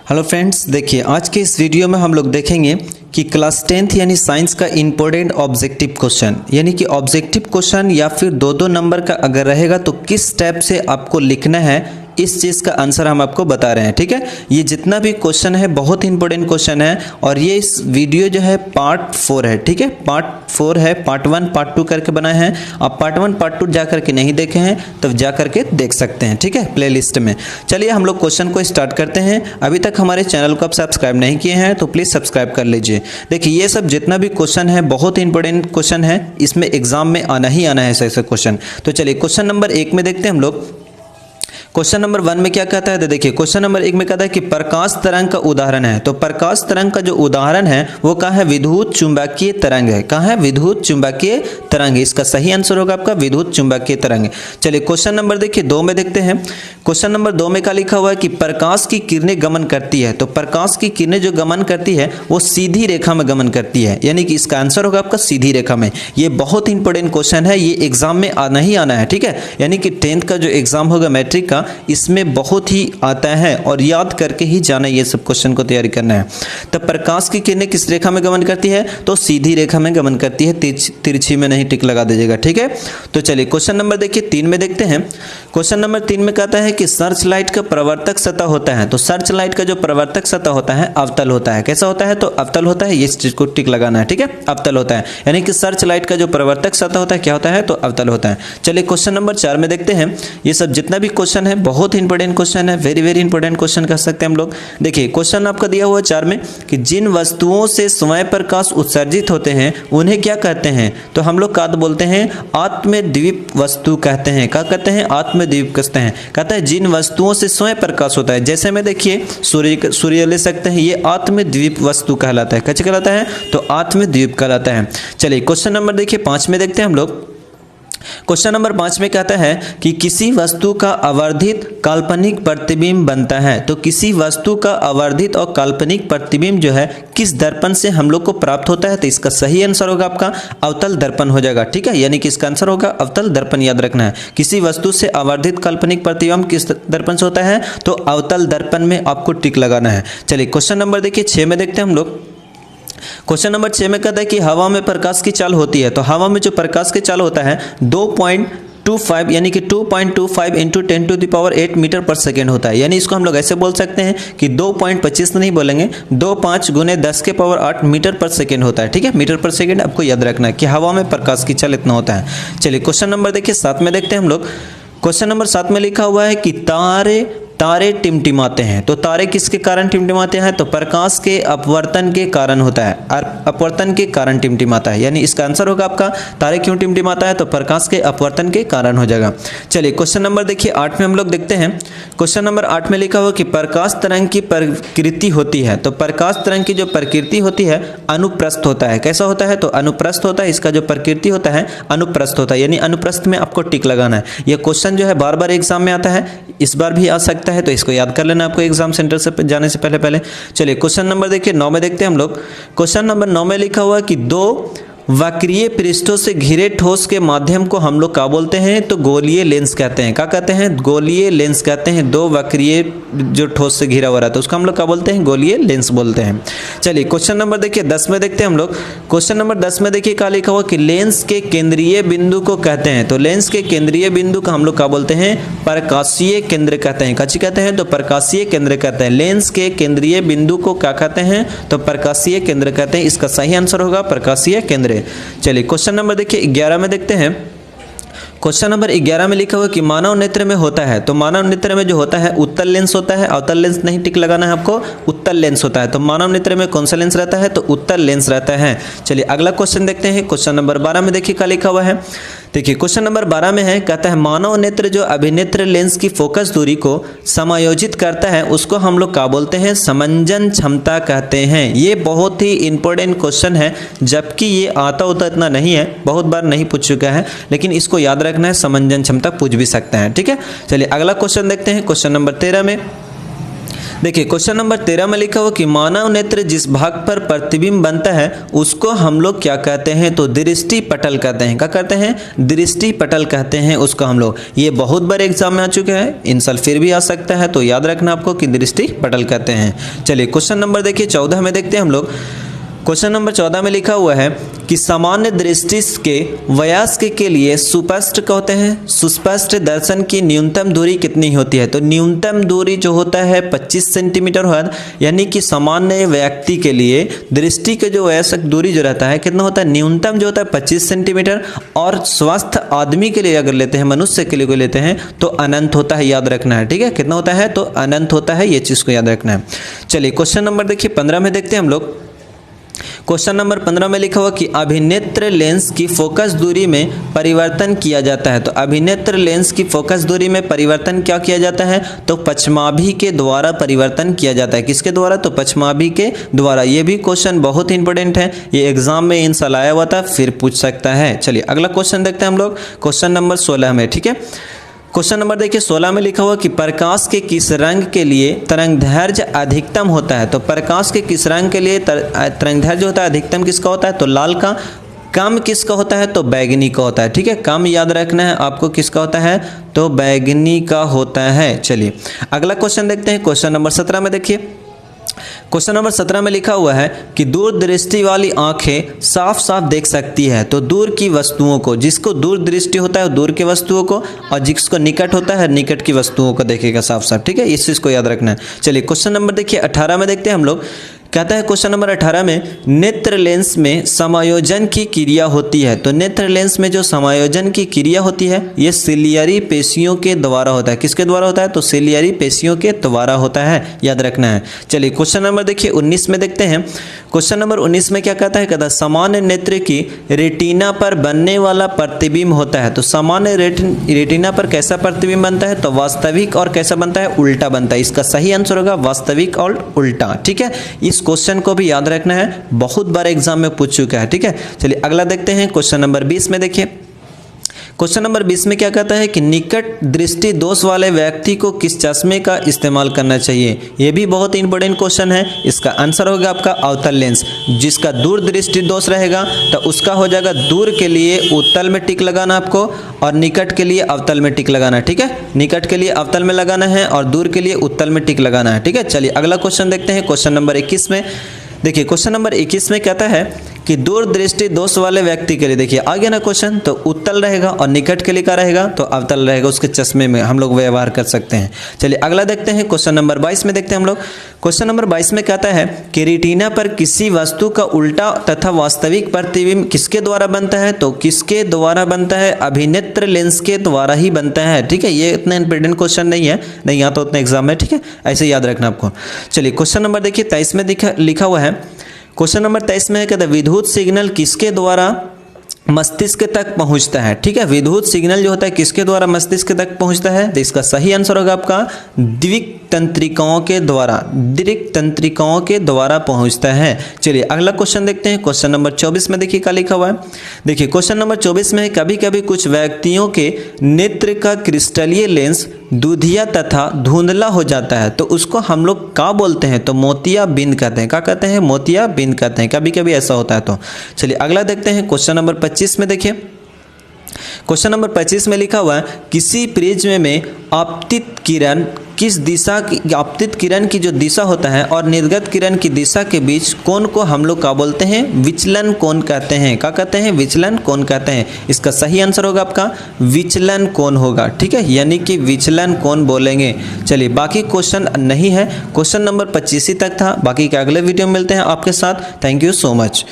Hello friends, देखिए आज के इस वीडियो में हम लोग देखेंगे कि क्लास 10th यानी साइंस का इम्पोर्टेंट ऑब्जेक्टिव क्वेश्चन यानी कि ऑब्जेक्टिव क्वेश्चन या फिर दो नंबर का अगर रहेगा तो किस स्टेप से आपको लिखना है, इस चीज़ का आंसर हम आपको बता रहे हैं। ठीक है, ये जितना भी क्वेश्चन है बहुत इंपॉर्टेंट क्वेश्चन है और ये इस वीडियो जो है पार्ट 4 है। ठीक है, पार्ट 4 है, पार्ट 1 पार्ट 2 करके बनाए हैं। आप पार्ट 1 पार्ट 2 जा करके नहीं देखे हैं तो जा करके देख सकते हैं। ठीक है, प्लेलिस्ट में। चलिए हम लोग क्वेश्चन को स्टार्ट करते हैं। अभी तक हमारे चैनल को आप सब्सक्राइब नहीं किए हैं तो प्लीज़ सब्सक्राइब कर लीजिए। देखिए ये सब जितना भी क्वेश्चन है बहुत इंपॉर्टेंट क्वेश्चन है, इसमें एग्जाम में आना ही आना है ऐसे क्वेश्चन। तो चलिए क्वेश्चन नंबर 1 में देखते हैं हम लोग। क्वेश्चन नंबर 1 में क्या कहता है, तो देखिए क्वेश्चन नंबर 1 में कहता है कि प्रकाश तरंग का उदाहरण है। तो प्रकाश तरंग का जो उदाहरण है वो कहाँ है, विद्युत चुंबकीय तरंग है। कहाँ है, विद्युत चुंबकीय तरंग। इसका सही आंसर होगा आपका विद्युत चुंबकीय तरंग। चलिए क्वेश्चन नंबर देखिए 2 में देखते हैं। क्वेश्चन नंबर 2 में क्या लिखा हुआ है कि प्रकाश की किरणें गमन करती है। तो प्रकाश की किरणें जो गमन करती है वो सीधी रेखा में गमन करती है, यानी कि इसका आंसर होगा आपका सीधी रेखा में। ये बहुत इंपॉर्टेंट क्वेश्चन है, ये एग्जाम में आना ही आना है। ठीक है, यानी कि 10th का जो एग्जाम होगा मैट्रिक का, इसमें बहुत ही आता है और याद करके ही जाना, ये सब क्वेश्चन को तैयारी करना है। तो प्रकाश की किरणें किस रेखा में गमन करती है, तो सीधी रेखा में गमन करती है, तिरछी में नहीं, टिक लगा दीजिएगा। ठीक है, तो चलिए क्वेश्चन नंबर देखिए 3 में देखते हैं। क्वेश्चन नंबर 3 में कहता है कि सर्च लाइट का प्रवर्तक सतह होता है। तो सर्च लाइट का जो प्रवर्तक सतह होता है अवतल होता है। कैसा होता है, तो अवतल होता है, इस चीज को टिक लगाना है। ठीक है, अवतल होता है, यानी कि सर्च लाइट का जो प्रवर्तक सतह होता है क्या होता है, तो अवतल होता है। चलिए क्वेश्चन नंबर 4 में देखते हैं। ये सब जितना भी क्वेश्चन है बहुत इंपॉर्टेंट क्वेश्चन है, वेरी इंपॉर्टेंट क्वेश्चन कह सकते हैं हम लोग। देखिए क्वेश्चन आपका दिया हुआ है 4 में कि जिन वस्तुओं से स्वयं प्रकाश उत्सर्जित होते हैं उन्हें क्या कहते हैं, तो हम लोग क्या बोलते हैं, आत्मद्वीप वस्तु कहते हैं। क्या कहते हैं, आत्मद्वीप कहते हैं। कहता है जिन वस्तुओं से स्वयं प्रकाश होता है, जैसे में देखिए सूर्य ले सकते हैं, ये आत्मद्वीप वस्तु कहलाता है। कैसे कहलाता है, तो आत्मद्वीप कहलाता है। चलिए क्वेश्चन नंबर देखिए 5 में देखते हैं हम लोग। क्वेश्चन नंबर 5 में कहता है कि किसी वस्तु का आवर्धित काल्पनिक प्रतिबिंब बनता है। तो किसी वस्तु का आवर्धित और काल्पनिक प्रतिबिंब जो है किस दर्पण से हम लोग को प्राप्त होता है, तो इसका सही आंसर होगा आपका अवतल दर्पण हो जाएगा। ठीक है, यानी कि इसका आंसर होगा अवतल दर्पण, याद रखना है। किसी वस्तु से आवर्धित काल्पनिक प्रतिबिंब किस दर्पण से होता है, तो अवतल दर्पण में आपको टिक लगाना है। चलिए क्वेश्चन नंबर देखिए 6 में देखते हैं हम लोग। क्वेश्चन नंबर 6 में कहता है कि हवा में प्रकाश की चाल होती है। तो हवा में जो प्रकाश की चाल होता है 2.25 यानी कि 2.25 इंटू 10⁸ मीटर पर सेकेंड होता है। यानी इसको हम लोग ऐसे बोल सकते हैं कि 2.25 नहीं बोलेंगे, 2.5 × 10⁸ मीटर पर सेकेंड होता है। ठीक है, मीटर पर सेकेंड आपको याद रखना है कि हवा में प्रकाश की चाल इतना होता है। चलिए क्वेश्चन नंबर देखिए 7 में देखते हैं हम लोग। क्वेश्चन नंबर 7 में लिखा हुआ है कि तारे टिमटिमाते हैं। तो तारे किसके कारण टिमटिमाते हैं, तो प्रकाश के अपवर्तन के कारण होता है, अपवर्तन के कारण टिमटिमाता है। यानी इसका आंसर होगा आपका तारे क्यों टिमटिमाता है, तो प्रकाश के अपवर्तन के कारण हो जाएगा। चलिए क्वेश्चन नंबर देखिए 8 में हम लोग देखते हैं। क्वेश्चन नंबर 8 में लिखा हुआ कि प्रकाश तरंग की प्रकृति होती है। तो प्रकाश तरंग की जो प्रकृति होती है अनुप्रस्थ होता है। कैसा होता है, तो अनुप्रस्थ होता है। इसका जो प्रकृति होता है अनुप्रस्थ होता है, यानी अनुप्रस्थ में आपको टिक लगाना है। यह क्वेश्चन जो है बार बार एग्जाम में आता है, इस बार भी आ सकता है, तो इसको याद कर लेना आपको एग्जाम सेंटर से जाने से पहले। चलिए क्वेश्चन नंबर देखिए 9 में देखते हैं हम लोग। क्वेश्चन नंबर 9 में लिखा हुआ है कि दो वक्रीय पृष्ठों से घिरे ठोस के माध्यम को हम लोग क्या बोलते हैं, तो गोलीय लेंस कहते हैं। क्या कहते हैं, गोलीय लेंस कहते हैं। दो वक्रीय जो ठोस से घिरा हुआ रहता है उसको हम लोग क्या बोलते हैं, गोलीय लेंस बोलते हैं। चलिए क्वेश्चन नंबर देखिए 10 में देखते हैं हम लोग। क्वेश्चन नंबर 10 में देखिए क्या लिखा हुआ कि लेंस के केंद्रीय बिंदु को कहते हैं। तो लेंस के केंद्रीय बिंदु का हम लोग क्या बोलते हैं, प्रकाशीय केंद्र कहते हैं। कच्ची कहते हैं, तो प्रकाशीय केंद्र कहते हैं। लेंस के केंद्रीय बिंदु को क्या कहते हैं, तो प्रकाशीय केंद्र कहते हैं। इसका सही आंसर होगा प्रकाशीय केंद्र। चलिए क्वेश्चन नंबर देखिए 11 में देखते हैं। क्वेश्चन नंबर 11 में लिखा हुआ कि मानव नेत्र में होता है। तो मानव नेत्र में जो होता है उत्तल लेंस होता है, अवतल लेंस नहीं टिक लगाना है आपको, उत्तल लेंस होता है। तो मानव नेत्र में कौन सा लेंस रहता है, तो उत्तल लेंस रहता है। चलिए अगला क्वेश्चन देखते हैं। क्वेश्चन नंबर 12 में देखिए क्या लिखा हुआ है। देखिए क्वेश्चन नंबर 12 में है, कहता है मानव नेत्र जो अभिनेत्र लेंस की फोकस दूरी को समायोजित करता है उसको हम लोग क्या बोलते हैं, समंजन क्षमता कहते हैं। ये बहुत ही इंपॉर्टेंट क्वेश्चन है, जबकि ये आता होता इतना नहीं है, बहुत बार नहीं पूछ चुका है, लेकिन इसको याद रखना है, समंजन क्षमता पूछ भी सकते हैं। ठीक है, चलिए अगला क्वेश्चन देखते हैं। क्वेश्चन नंबर 13 में देखिए क्वेश्चन नंबर 13 में लिखा हुआ कि मानव नेत्र जिस भाग पर प्रतिबिंब बनता है उसको हम लोग क्या कहते हैं, तो दृष्टि पटल कहते हैं। क्या कहते हैं? दृष्टि पटल कहते हैं उसको हम लोग। ये बहुत बार एग्जाम में आ चुका है, इन साल फिर भी आ सकता है, तो याद रखना आपको कि दृष्टि पटल कहते हैं। चलिए क्वेश्चन नंबर देखिए 14 में देखते हैं हम लोग। क्वेश्चन नंबर 14 में लिखा हुआ है कि सामान्य दृष्टि के वयस्क के लिए सुस्पष्ट कहते हैं सुस्पष्ट दर्शन की न्यूनतम दूरी कितनी होती है, तो न्यूनतम दूरी जो होता है 25 सेंटीमीटर होता है, यानी कि सामान्य व्यक्ति के लिए दृष्टि के जो वयस्क दूरी जो रहता है कितना होता है, न्यूनतम जो होता है 25 सेंटीमीटर, और स्वस्थ आदमी के लिए अगर लेते हैं, मनुष्य के लिए लेते हैं तो अनंत होता है, याद रखना है। ठीक है, कितना होता है, तो अनंत होता है, ये चीज़ को याद रखना है। चलिए क्वेश्चन नंबर देखिए 15 में देखते हैं हम लोग। क्वेश्चन नंबर 15 में लिखा हुआ कि अभिनेत्र लेंस की फोकस दूरी में परिवर्तन किया जाता है, तो अभिनेत्र लेंस की फोकस दूरी में परिवर्तन क्या किया जाता है, तो पश्चमाभि के द्वारा परिवर्तन किया जाता है। किसके द्वारा, तो पश्चमाभि के द्वारा। ये भी क्वेश्चन बहुत इंपॉर्टेंट है, ये एग्जाम में इन साल आया हुआ था, फिर पूछ सकता है। चलिए अगला क्वेश्चन देखते हैं हम लोग, क्वेश्चन नंबर 16 में। ठीक है, क्वेश्चन नंबर देखिए 16 में लिखा हुआ कि प्रकाश के किस रंग के लिए तरंगदैर्घ्य अधिकतम होता है, तो प्रकाश के किस रंग के लिए तरंगदैर्घ्य होता है अधिकतम किसका होता है, तो लाल का। कम किसका होता है, तो बैगनी का होता है। ठीक है, कम याद रखना है आपको, किसका होता है, तो बैगनी का होता है। चलिए अगला क्वेश्चन देखते हैं, क्वेश्चन नंबर 17 में देखिए। क्वेश्चन नंबर 17 में लिखा हुआ है कि दूरदृष्टि वाली आंखें साफ साफ देख सकती है, तो दूर की वस्तुओं को, जिसको दूर दृष्टि होता है दूर की वस्तुओं को, और जिसको निकट होता है निकट की वस्तुओं को देखेगा साफ साफ। ठीक है, इस चीज़ को याद रखना है। चलिए क्वेश्चन नंबर देखिए 18 में देखते हैं हम लोग। कहता है क्वेश्चन नंबर 18 में नेत्र लेंस में समायोजन की क्रिया होती है, तो नेत्र लेंस में जो समायोजन की क्रिया होती है ये सिलियरी पेशियों के द्वारा होता है। किसके द्वारा होता है, तो सिलियरी पेशियों के द्वारा होता है, याद रखना है। चलिए क्वेश्चन नंबर देखिए 19 में देखते हैं। क्वेश्चन नंबर 19 में क्या कहता है, कहता है सामान्य नेत्र की रेटिना पर बनने वाला प्रतिबिंब होता है, तो सामान्य रेटिना पर कैसा प्रतिबिंब बनता है, तो वास्तविक और कैसा बनता है, उल्टा बनता है। इसका सही आंसर होगा वास्तविक और उल्टा। ठीक है, इस क्वेश्चन को भी याद रखना है, बहुत बार एग्जाम में पूछ चुका है। ठीक है, चलिए अगला देखते हैं, क्वेश्चन नंबर 20 में देखिए। क्वेश्चन नंबर 20 में क्या कहता है कि निकट दृष्टि दोष वाले व्यक्ति को किस चश्मे का इस्तेमाल करना चाहिए। यह भी बहुत इंपॉर्टेंट क्वेश्चन है। इसका आंसर होगा आपका अवतल लेंस। जिसका दूर दृष्टि दोष रहेगा तो उसका हो जाएगा दूर के लिए उत्तल में टिक लगाना आपको, और निकट के लिए अवतल में टिक लगाना है। ठीक है, निकट के लिए अवतल में लगाना है और दूर के लिए उत्तल में टिक लगाना है। ठीक है, चलिए अगला क्वेश्चन देखते हैं, क्वेश्चन नंबर 21 में। देखिए क्वेश्चन नंबर 21 में कहता है कि दूर दृष्टि दोष वाले व्यक्ति के लिए, देखिए आ गया ना क्वेश्चन, तो उत्तल रहेगा, और निकट के लिए क्या रहेगा, तो अवतल रहेगा। उसके चश्मे में हम लोग व्यवहार कर सकते हैं। चलिए अगला देखते हैं, क्वेश्चन नंबर 22 में देखते हैं हम लोग। क्वेश्चन नंबर 22 में कहता है कि रेटिना पर किसी वस्तु का उल्टा तथा वास्तविक प्रतिबिंब किसके द्वारा बनता है, तो किसके द्वारा बनता है, अभिनेत्र लेंस के द्वारा ही बनता है। ठीक है, ये इतना इंपॉर्टेंट क्वेश्चन नहीं है, नहीं आता उतना एग्जाम में। ठीक है, ऐसे याद रखना आपको। चलिए क्वेश्चन नंबर देखिए 23 में लिखा हुआ है। क्वेश्चन नंबर 23 में कहता है विद्युत सिग्नल किसके द्वारा मस्तिष्क तक पहुंचता है। ठीक है, विद्युत सिग्नल जो होता है किसके द्वारा मस्तिष्क तक पहुंचता है, तो इसका सही आंसर होगा आपका द्विक तंत्रिकाओं के द्वारा, द्विक तंत्रिकाओं के द्वारा पहुंचता है। चलिए अगला क्वेश्चन देखते हैं, क्वेश्चन नंबर 24 में देखिए क्या लिखा हुआ है। देखिए क्वेश्चन नंबर 24 में कभी कभी कुछ व्यक्तियों के नेत्र का क्रिस्टलीय लेंस दूधिया तथा धुंधला हो जाता है, तो उसको हम लोग क्या बोलते हैं, तो मोतिया बिंद कहते हैं। क्या कहते हैं, मोतिया बिंद कहते हैं। कभी कभी ऐसा होता है। तो चलिए अगला देखते हैं, क्वेश्चन नंबर 25 में देखिए। क्वेश्चन नंबर 25 में लिखा हुआ है किसी प्रिज्म में आपतित किरण किस दिशा की, आपतित किरण की जो दिशा होता है और निर्गत किरण की दिशा के बीच कोण को हम लोग क्या बोलते हैं, विचलन कोण कहते हैं। क्या कहते हैं, विचलन कोण कहते हैं। इसका सही आंसर होगा आपका विचलन कोण होगा। ठीक है, यानी कि विचलन कोण बोलेंगे। चलिए बाकी क्वेश्चन नहीं है, क्वेश्चन नंबर 25 तक था। बाकी के अगले वीडियो में मिलते हैं आपके साथ। Thank you so much.